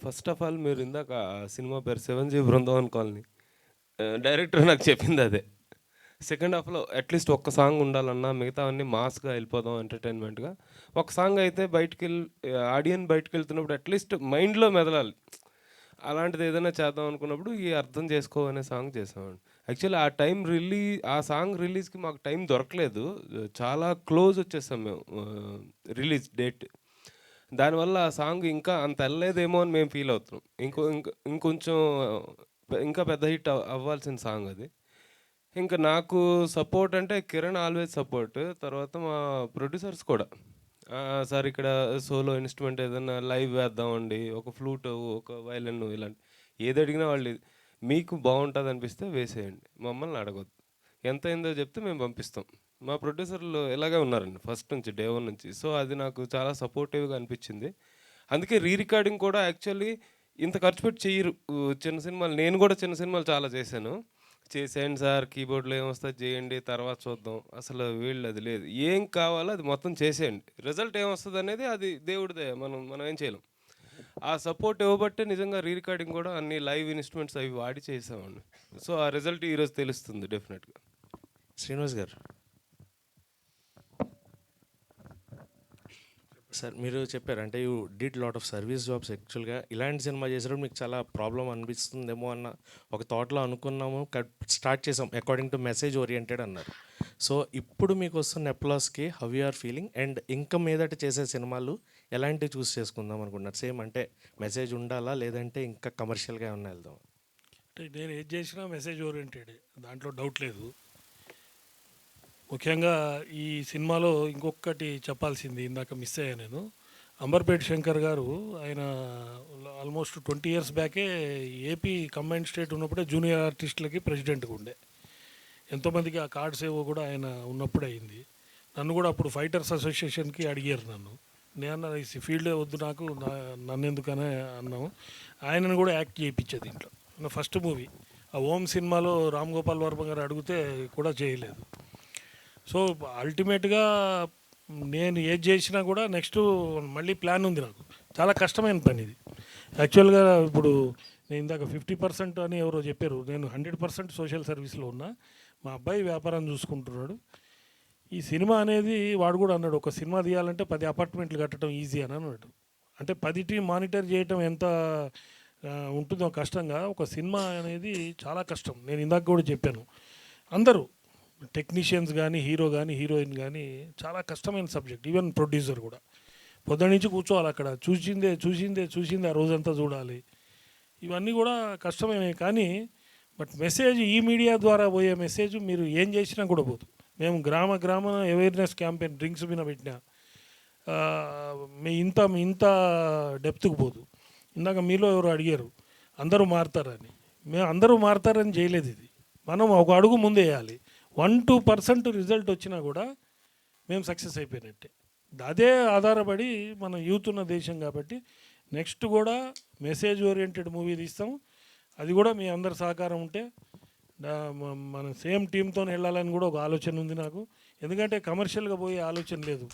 ఫస్ట్ ఆఫ్ ఆల్ మీరు ఇందాక సినిమా పేరు 7G బృందావన్ కాలనీ, డైరెక్టర్ నాకు చెప్పింది అదే. సెకండ్ హాఫ్లో అట్లీస్ట్ ఒక్క సాంగ్ ఉండాలన్నా, మిగతా అన్నీ మాస్గా వెళ్ళిపోదాం ఎంటర్టైన్మెంట్గా. ఒక సాంగ్ అయితే ఆడియన్ బయటకు వెళ్తున్నప్పుడు అట్లీస్ట్ మైండ్లో మెదలాలి. అలాంటిది ఏదైనా చేద్దాం అనుకున్నప్పుడు ఈ అర్థం చేసుకో అనే సాంగ్ చేసామండి. యాక్చువల్లీ ఆ సాంగ్ రిలీజ్కి మాకు టైం దొరకలేదు, చాలా క్లోజ్ వచ్చేసాం మేము రిలీజ్ డేట్. దానివల్ల ఆ సాంగ్ ఇంకా అంత వెళ్ళలేదేమో అని మేము ఫీల్ అవుతున్నాం. ఇంకొంచెం ఇంకా పెద్ద హిట్ అవ్వాల్సిన సాంగ్ అది. ఇంకా నాకు సపోర్ట్ అంటే కిరణ్ ఆల్వేస్ సపోర్ట్. తర్వాత మా ప్రొడ్యూసర్స్ కూడా, సార్ ఇక్కడ సోలో ఇన్స్ట్రుమెంట్ ఏదైనా లైవ్ వేద్దామండి, ఒక ఫ్లూట్, ఒక వైలన్, ఇలాంటి ఏది అడిగినా వాళ్ళు మీకు బాగుంటుంది అనిపిస్తే వేసేయండి, మమ్మల్ని అడగొద్దు, ఎంత అయిందో చెప్తే మేము పంపిస్తాం. మా ప్రొడ్యూసర్లు ఇలాగే ఉన్నారండి ఫస్ట్ నుంచి, డే 1 నుంచి. సో అది నాకు చాలా సపోర్టివ్గా అనిపించింది. అందుకే రికార్డింగ్ కూడా యాక్చువల్లీ ఇంత ఖర్చు పెట్టి చెయ్యరు చిన్న సినిమాలు. నేను కూడా చిన్న సినిమాలు చాలా చేసేయండి సార్, కీబోర్డ్లో ఏమొస్తుంది చేయండి, తర్వాత చూద్దాం, అసలు వీళ్ళు అది లేదు, ఏం కావాలో అది మొత్తం చేసేయండి, రిజల్ట్ ఏమొస్తుంది అనేది అది దేవుడిదే, మనం ఏం చేయలేం. ఆ సపోర్ట్ ఇవ్వబట్టే నిజంగా రికార్డింగ్ కూడా అన్ని లైవ్ ఇన్స్ట్రుమెంట్స్ అవి వాడి చేసామండి. సో ఆ రిజల్ట్ ఈరోజు తెలుస్తుంది డెఫినెట్గా. శ్రీనివాస్ గారు సార్, మీరు చెప్పారు అంటే you did lot of service jobs. యాక్చువల్గా ఇలాంటి సినిమా చేసేటప్పుడు మీకు చాలా ప్రాబ్లం అనిపిస్తుందేమో అన్న ఒక థాట్లో అనుకున్నాము, స్టార్ట్ చేసాం అకార్డింగ్ టు మెసేజ్ ఓరియంటెడ్ అన్నారు. సో ఇప్పుడు మీకు వస్తున్న అప్లాస్కి how you are feeling and ఇంకా మీదట చేసే సినిమాలు ఎలాంటివి చూస్ చేసుకుందాం అనుకుంటున్నారు? సేమ్ అంటే మెసేజ్ ఉండాలా, లేదంటే ఇంకా కమర్షియల్గా ఏమన్నా వెళ్దాం? అంటే నేను ఏది చేసినా మెసేజ్ ఓరియంటెడ్, దాంట్లో డౌట్ లేదు. ముఖ్యంగా ఈ సినిమాలో ఇంకొకటి చెప్పాల్సింది ఇందాక మిస్ అయ్యా నేను. అంబర్పేట్ శంకర్ గారు, ఆయన ఆల్మోస్ట్ 20 years బ్యాకే ఏపీ కంబైన్డ్ స్టేట్ ఉన్నప్పుడే జూనియర్ ఆర్టిస్టులకి ప్రెసిడెంట్గా ఉండే. ఎంతోమందికి ఆ కార్డ్స్ ఏవో కూడా ఆయన ఉన్నప్పుడే అయింది. నన్ను కూడా అప్పుడు ఫైటర్స్ అసోసియేషన్కి అడిగారు నన్ను. నేను ఈ ఫీల్డే వద్దు నాకు, నన్ను ఎందుకనే అన్నాము. ఆయనను కూడా యాక్ట్ చేయించేది దీంట్లో. నా ఫస్ట్ మూవీ ఆ ఓం సినిమాలో రామ్ గోపాల్ వర్మ గారు అడిగితే కూడా చేయలేదు. సో అల్టిమేట్గా నేను ఏది చేసినా కూడా నెక్స్ట్ మళ్ళీ ప్లాన్ ఉంది నాకు. చాలా కష్టమైన పని ఇది యాక్చువల్గా. ఇప్పుడు నేను ఇందాక 50% అని ఎవరో చెప్పారు, నేను 100% సోషల్ సర్వీస్లో ఉన్నా. మా అబ్బాయి వ్యాపారం చూసుకుంటున్నాడు. ఈ సినిమా అనేది వాడు కూడా అన్నాడు, ఒక సినిమా తీయాలంటే 10 అపార్ట్మెంట్లు కట్టడం ఈజీ అని అన్నాడు. అంటే 10 టీం మానిటర్ చేయటం ఎంత ఉంటుందో కష్టంగా, ఒక సినిమా అనేది చాలా కష్టం. నేను ఇందాక కూడా చెప్పాను, అందరూ టెక్నీషియన్స్ కానీ, హీరో కానీ, హీరోయిన్ కానీ చాలా కష్టమైన సబ్జెక్ట్. ఈవెన్ ప్రొడ్యూసర్ కూడా పొద్దున్న నుంచి కూర్చోవాలి అక్కడ, చూసిందే ఆ రోజంతా చూడాలి. ఇవన్నీ కూడా కష్టమే. కానీ బట్ మెసేజ్ ఈ మీడియా ద్వారా పోయే మెసేజ్ మీరు ఏం చేసినా కూడా పోదు. మేము గ్రామ అవేర్నెస్ క్యాంపెయిన్ డ్రింక్స్ మీద పెట్టినా ఇంత డెప్త్కి పోదు. ఇందాక మీలో ఎవరు అడిగారు అందరూ మారుతారని. మేము అందరూ మారుతారని చేయలేదు. ఇది మనం ఒక అడుగు ముందు వేయాలి. 1-2% రిజల్ట్ వచ్చినా కూడా మేము సక్సెస్ అయిపోయినట్టే. అదే ఆధారపడి మన యూత్ ఉన్న దేశం కాబట్టి నెక్స్ట్ కూడా మెసేజ్ ఓరియంటెడ్ మూవీ తీస్తాం. అది కూడా మీ అందరి సహకారం ఉంటే మన సేమ్ టీంతో వెళ్ళాలని కూడా ఒక ఆలోచన ఉంది నాకు. ఎందుకంటే కమర్షియల్గా పోయే ఆలోచన లేదు.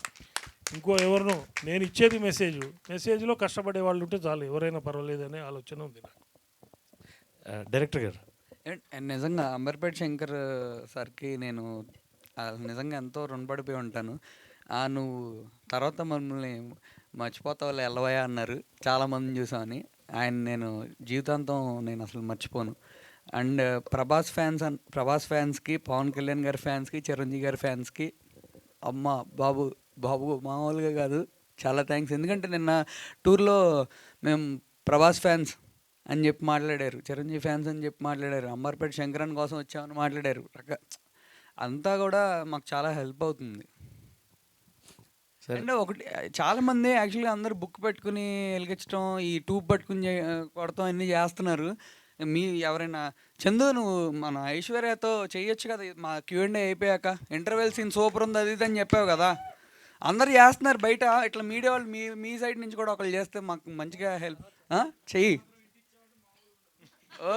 ఇంకో ఎవరినో నేను ఇచ్చేది మెసేజ్లో కష్టపడే వాళ్ళు ఉంటే చాలు, ఎవరైనా పర్వాలేదు అనే ఆలోచన ఉంది నాకు. డైరెక్టర్ గారు, నిజంగా అంబర్పేట శంకర్ సార్కి నేను నిజంగా ఎంతో రుణపడిపోయి ఉంటాను. నువ్వు తర్వాత మమ్మల్ని మర్చిపోతావు ఎల్లవయ్యా అన్నారు, చాలామందిని చూసామని. ఆయన నేను జీవితాంతం నేను అసలు మర్చిపోను. అండ్ ప్రభాస్ ఫ్యాన్స్కి, పవన్ కళ్యాణ్ గారి ఫ్యాన్స్కి, చిరంజీవి గారి ఫ్యాన్స్కి అమ్మ బాబు మామూలుగా కాదు, చాలా థ్యాంక్స్. ఎందుకంటే నిన్న టూర్లో మేము ప్రభాస్ ఫ్యాన్స్ అని చెప్పి మాట్లాడారు, చిరంజీవి ఫ్యాన్స్ అని చెప్పి మాట్లాడారు, అంబర్పేట శంకరన్ కోసం వచ్చామని మాట్లాడారు. అంతా కూడా మాకు చాలా హెల్ప్ అవుతుంది. అంటే ఒకటి చాలామంది యాక్చువల్గా అందరూ బుక్ పెట్టుకుని వెలిగించడం, ఈ ట్యూబ్ పట్టుకుని కొడతాం అన్నీ చేస్తున్నారు. ఎవరైనా చందు నువ్వు మన ఐశ్వర్యతో చేయొచ్చు కదా, మా Q&A అయిపోయాక ఇంటర్వెల్ సీన్ సూపర్ ఉంది అది ఇది అని చెప్పావు కదా. అందరు చేస్తున్నారు బయట, ఇట్లా మీడియా వాళ్ళు మీ సైడ్ నుంచి కూడా ఒకళ్ళు చేస్తే మాకు మంచిగా హెల్ప్ చెయ్యి.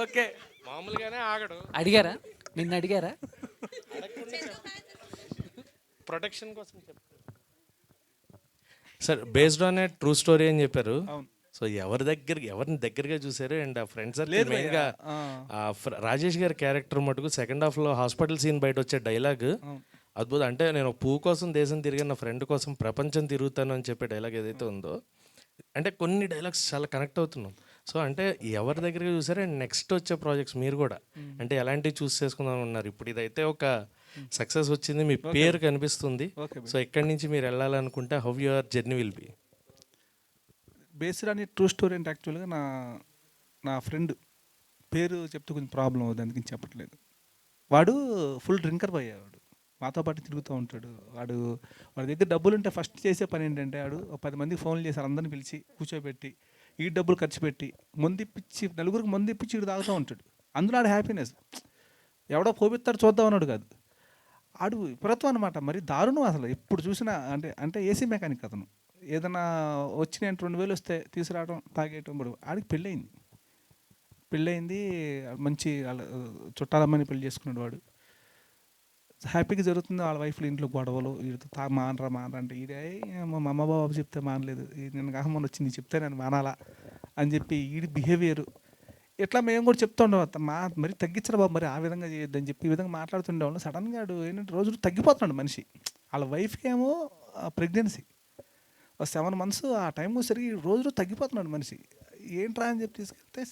ఓకే, మామూలుగానే ఆగడు. అడిగారా, నిన్ను అడిగారా? ప్రొటెక్షన్ కోసం sir, based on a true story అని చెప్పారు. సో ఎవరిని దగ్గరగా చూసారు? అండ్ ఆ ఫ్రెండ్స్ మెయిన్గా రాజేష్ గారి క్యారెక్టర్ మటుకు సెకండ్ హాఫ్లో హాస్పిటల్ సీన్ బయట వచ్చే డైలాగ్ అద్భుతం. అంటే నేను పువ్వు కోసం దేశం తిరిగిన నా ఫ్రెండ్ కోసం ప్రపంచం తిరుగుతాను అని చెప్పే డైలాగ్ ఏదైతే ఉందో, అంటే కొన్ని డైలాగ్స్ చాలా కనెక్ట్ అవుతున్నాం. సో అంటే ఎవరి దగ్గరగా చూసారు? అండ్ నెక్స్ట్ వచ్చే ప్రాజెక్ట్స్ మీరు కూడా అంటే ఎలాంటివి చూస్ చేసుకుందాం ఉన్నారు? ఇప్పుడు ఇదైతే ఒక సక్సెస్ వచ్చింది, మీ పేరు కనిపిస్తుంది. సో ఎక్కడి నుంచి మీరు వెళ్ళాలనుకుంటే how your journey will be? Based అని ట్రూ స్టోరీ అంటే యాక్చువల్గా నా ఫ్రెండ్ పేరు చెప్తే కొంచెం ప్రాబ్లం అవుతుంది, అందుకని చెప్పట్లేదు. వాడు ఫుల్ డ్రింకర్ పోయేవాడు, మాతో పాటు తిరుగుతూ ఉంటాడు. వాడి దగ్గర డబ్బులు ఉంటే ఫస్ట్ చేసే పని ఏంటంటే వాడు 10 మందికి ఫోన్లు చేశారు, అందరిని పిలిచి కూర్చోబెట్టి ఈ డబ్బులు ఖర్చు పెట్టి మందిప్పించి నలుగురికి మందిప్పించి ఇటు తాగుతూ ఉంటాడు. అందులో ఆడు హ్యాపీనెస్. ఎవడో పోపిస్తాడు చూద్దాం అన్నాడు కాదు, ఆడు విపరీతం అనమాట. మరి దారుణం అసలు. ఎప్పుడు చూసినా అంటే ఏసీ మెకానిక్ అతను. ఏదైనా వచ్చి నేను 2000 వస్తే తీసుకురావడం, తాగేయటం. ఆడికి పెళ్ళయింది, మంచి చుట్టాలమ్మని పెళ్లి చేసుకున్నాడు వాడు. హ్యాపీగా జరుగుతుంది. వాళ్ళ వైఫ్లు ఇంట్లో గొడవలు, వీడితో మానరా అంటే ఈడే మా అమ్మ బాబు చెప్తే మానలేదు, నేను కాకమని వచ్చింది చెప్తే నేను మానాలా అని చెప్పి ఈడి బిహేవియర్ ఇట్లా మేము కూడా చెప్తూ ఉండేవాళ్ళం. మరి తగ్గించరా బాబు, మరి ఆ విధంగా చేయొద్దని చెప్పి ఈ విధంగా మాట్లాడుతుండేవాళ్ళం. సడన్గా ఏంటంటే రోజు తగ్గిపోతున్నాడు మనిషి. వాళ్ళ వైఫ్కి ఏమో ప్రెగ్నెన్సీ 7 months, ఆ టైం వచ్చేసరికి రోజు తగ్గిపోతున్నాడు మనిషి. ఏంట్రా అని చెప్పి తీసుకెళ్తే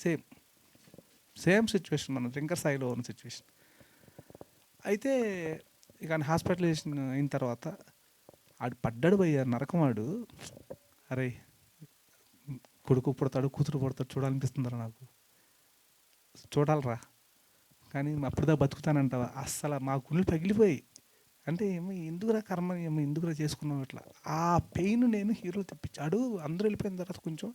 సేమ్ సిచ్యువేషన్, మన డ్రింకర్ స్థాయిలో ఉన్న సిచ్యువేషన్. అయితే ఇక హాస్పిటలైజేషన్ అయిన తర్వాత ఆడు పడ్డాడు పోయారు నరకం. వాడు అరే కొడుకు పుడతాడు, కూతురు పుడతాడు, చూడాలనిపిస్తుందిరా నాకు, చూడాలరా, కానీ అప్పుడుదా బతుకుతానంటావా? అస్సలు మా గుండెలు పగిలిపోయి, అంటే ఏమో ఎందుకురా కర్మ, ఏమో ఎందుకురా చేసుకున్నాం ఇట్లా. ఆ పెయిన్ నేను హీరోలు తెప్పించాడు. అందరూ వెళ్ళిపోయిన తర్వాత కొంచెం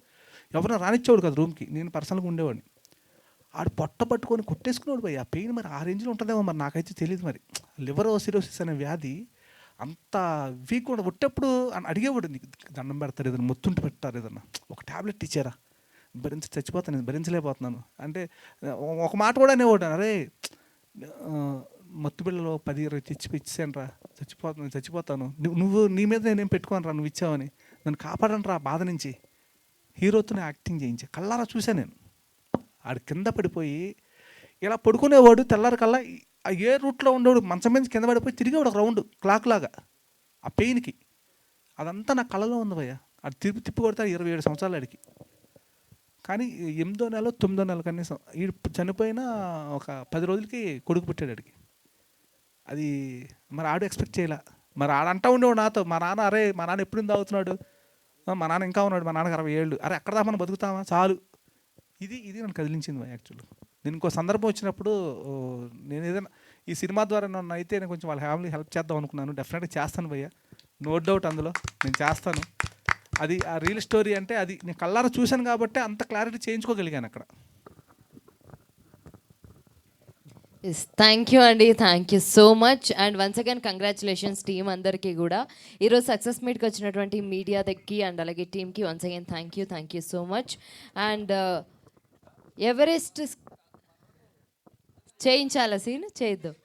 ఎవరైనా రానిచ్చేవాడు కదా రూమ్కి, నేను పర్సనల్గా ఉండేవాడిని. ఆడు పొట్ట పట్టుకొని కొట్టేసుకున్నాడు పోయి. ఆ పెయిన్ మరి ఆ రేంజ్లో ఉంటుందేమో, మరి నాకైతే తెలియదు. మరి లివర్ సిరోసిస్ అనే వ్యాధి అంత వీక్ కూడా ఒట్టేప్పుడు అడిగేవాడు, నీకు దండం పెడతారు, ఏదైనా మొత్తుంటి పెట్టారు, ఏదన్నా ఒక ట్యాబ్లెట్ ఇచ్చారా, చచ్చిపోతాను, భరించలేకపోతున్నాను అంటే ఒక మాట కూడా అనేవాడు, అరే మత్తు పిల్లలు 10-20 ఇచ్చాను రా, చచ్చిపోతాను, నువ్వు నీ మీద నేనేం పెట్టుకోను రా, నువ్వు ఇచ్చావని, నన్ను కాపాడను రా బాధ నుంచి. హీరోతో యాక్టింగ్ చేయించా, కళ్ళారా చూశాను నేను. ఆడు కింద పడిపోయి ఇలా పడుకునేవాడు, తెల్లారికల్లా ఆ ఏ రూట్లో ఉండేవాడు మంచం మీద కింద పడిపోయి తిరిగేవాడు ఒక రౌండ్ క్లాక్ లాగా ఆ పెయిన్కి. అదంతా నా కళలో ఉంది భయ్య. అది తిప్పి కొడతాడు 27 సంవత్సరాలు ఆడికి. కానీ 8వ నెల 9వ నెల కనీసం వీడు చనిపోయిన ఒక 10 రోజులకి కొడుకు పుట్టాడు ఆడికి. అది మరి ఆడు ఎక్స్పెక్ట్ చేయలే. మరి ఆడంటా ఉండేవాడు నాతో, మా నాన్న అరే మా నాన్న ఎప్పుడు తాగుతున్నాడు, మా నాన్న ఇంకా ఉన్నాడు, మా నాన్నకి 60 ఏళ్ళు, అరే ఎక్కడ దాకా మనం బతుకుతామా చాలు. ఇది నన్ను కదిలించింది భయ్య. యాక్చువల్లీ నేను ఇంకో సందర్భం వచ్చినప్పుడు నేను ఏదైనా ఈ సినిమా ద్వారా నన్ను అయితే నేను కొంచెం వాళ్ళ ఫ్యామిలీ హెల్ప్ చేద్దాం అనుకున్నాను. డెఫినెట్గా చేస్తాను భయ్య, నో డౌట్ అందులో నేను చేస్తాను. అది ఆ రియల్ స్టోరీ అంటే అది నేను కళ్ళారా చూశాను కాబట్టి అంత క్లారిటీ చేయించుకోగలిగాను అక్కడ. థ్యాంక్ యూ అండి, thank you so much. And once again congratulations team అందరికీ కూడా. ఈరోజు సక్సెస్ మీట్కి వచ్చినటువంటి మీడియా దగ్గరికి అండ్ అలాగే టీమ్కి once again thank you so much. And Everest చేయించాలా సీన్ చేద్దాం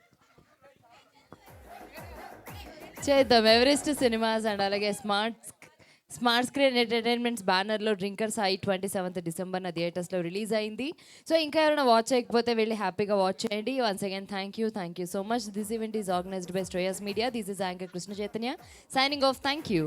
ఎవరెస్ట్ సినిమాస్ అండ్ అలాగే స్మార్ట్ స్క్రీన్ ఎంటర్టైన్మెంట్స్ బ్యానర్లో డ్రింకర్ సాయి 27th డిసెంబర్న థియేటర్స్లో రిలీజ్ అయింది. సో ఇంకా ఎవరైనా వాచ్ చేయకపోతే వెళ్ళి హ్యాపీగా వాచ్ చేయండి. Once again thank you so much. This event is organised by Shreyas media. This is anchor Krishna Chaitanya signing off. Thank you.